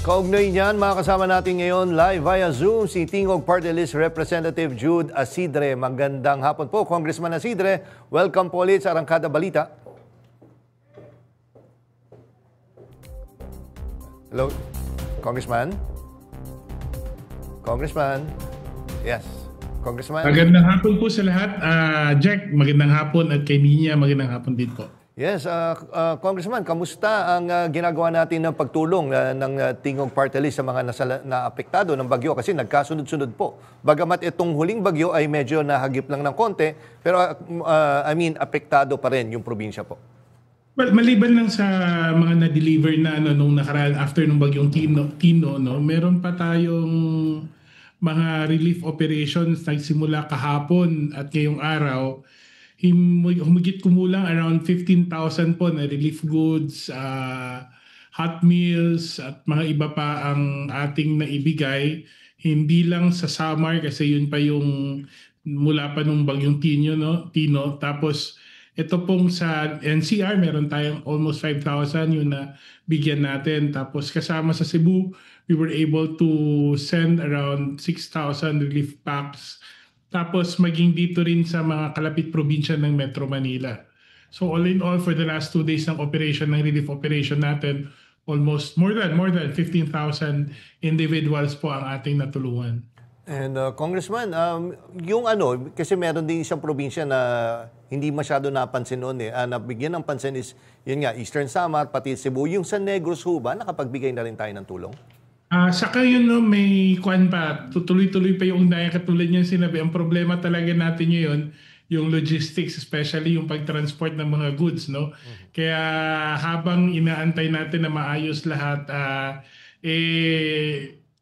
Kaugnay niyan, makakasama natin ngayon live via Zoom si Tingog Party List Representative Jude Asidre. Magandang hapon po, Congressman Asidre. Welcome po ulit sa Arangkada Balita. Hello, Congressman? Congressman? Yes, Congressman? Magandang hapon po sa lahat. Jack, magandang hapon at kay Nina, magandang hapon din po. Yes, Congressman, kamusta ang ginagawa natin ng pagtulong ng Tingog Party List sa mga naapektado ng bagyo? Kasi nagkasunod-sunod po. Bagamat itong huling bagyo ay medyo nahagip lang ng konti, pero apektado pa rin yung probinsya po. Well, maliban lang sa mga na-deliver na nung nakaraan after nung bagyong Tino, meron pa tayong mga relief operations nagsimula kahapon at ngayong araw. Humigit kumulang around 15,000 po na relief goods, hot meals at mga iba pa ang ating naibigay. Hindi lang sa Samar kasi yun pa yung mula pa nung bagyong Tino. Tapos ito pong sa NCR meron tayong almost 5,000 yun na bigyan natin. Tapos kasama sa Cebu, we were able to send around 6,000 relief packs. Tapos maging dito rin sa mga kalapit probinsya ng Metro Manila. So all in all, for the last 2 days ng operation, ng relief operation natin, almost more than 15,000 individuals po ang ating natulungan. And Congressman, kasi meron din isang probinsya na hindi masyado napansin noon nabigyan ng pansin is, yun nga, Eastern Samar, pati Cebu. Yung sa Negros ho ba, nakapagbigay na rin tayo ng tulong? Saka yun, may kuwan pa, tuloy-tuloy pa yung daya katulad niyan sinabi. Ang problema talaga natin ngayon, yung logistics, especially yung pag-transport ng mga goods. Kaya habang inaantay natin na maayos lahat,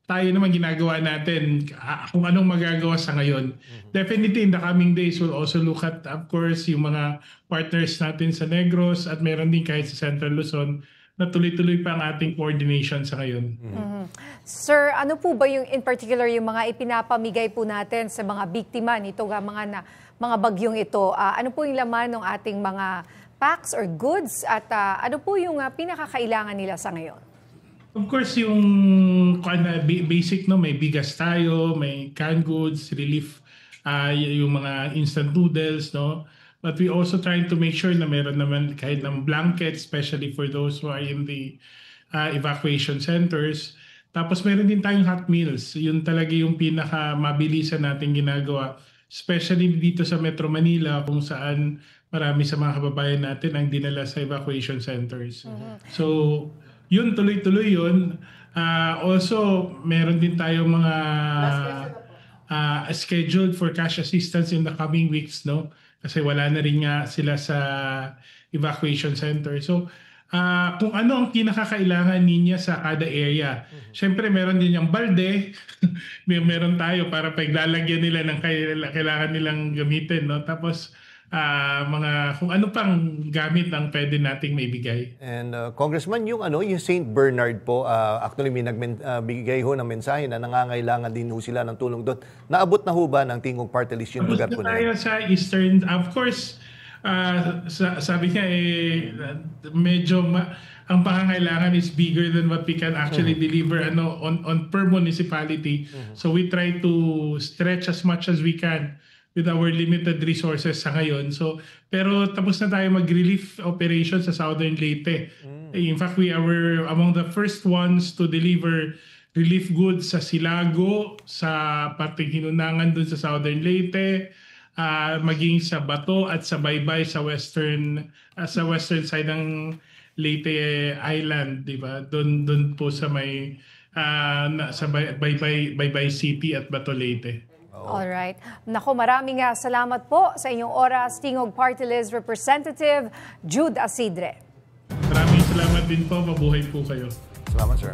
tayo naman ginagawa natin kung anong magagawa sa ngayon. Definitely in the coming days, we'll also look at, of course, yung mga partners natin sa Negros at meron din kahit sa Central Luzon na tuloy-tuloy pa ang ating coordination sa ngayon. Sir, ano po ba yung in particular yung mga ipinapamigay po natin sa mga biktima nito mga bagyong ito? Ano po yung laman ng ating mga packs or goods at ano po yung pinakakailangan nila sa ngayon? Of course, yung basic, may bigas tayo, may canned goods, relief, yung mga instant noodles, But we also trying to make sure na meron naman kahit ng blankets, especially for those who are in the evacuation centers. Tapos meron din tayong hot meals. Yun talaga yung pinaka-mabilisan natin ginagawa. Especially dito sa Metro Manila kung saan marami sa mga kababayan natin ang dinala sa evacuation centers. So, yun, tuloy-tuloy yun. Also, meron din tayong mga scheduled for cash assistance in the coming weeks, Kasi wala na rin nga sila sa evacuation center. So, kung ano ang pinakakailangan niya sa kada area. Siyempre, meron din yung balde. Meron tayo para paglalagyan nila ng kailangan nilang gamitin. Tapos, kung ano pang gamit ang pwede nating maibigay. And Congressman, yung St. Bernard po, actually may nagbigay ho ng mensahe na nangangailangan din ho sila ng tulong doon. Naabot na ho ba ng Tingog Party List yung lugar po na tayo sa Eastern, of course, sabi niya medyo ang pangangailangan is bigger than what we can actually deliver on per municipality. So we try to stretch as much as we can with our limited resources sa ngayon. So, pero tapos na tayo mag-relief operation sa Southern Leyte. In fact, we were among the first ones to deliver relief goods sa Silago, sa parting Hinunangan dun sa Southern Leyte, maging sa Bato at sa Baybay sa western side ng Leyte Island, di ba? Doon po sa may sa Baybay City at Bato Leyte. Alright. Naku, maraming salamat po sa inyong oras, Tingog Party List Representative Jude Asidre. Maraming salamat din po. Mabuhay po kayo. Salamat, sir.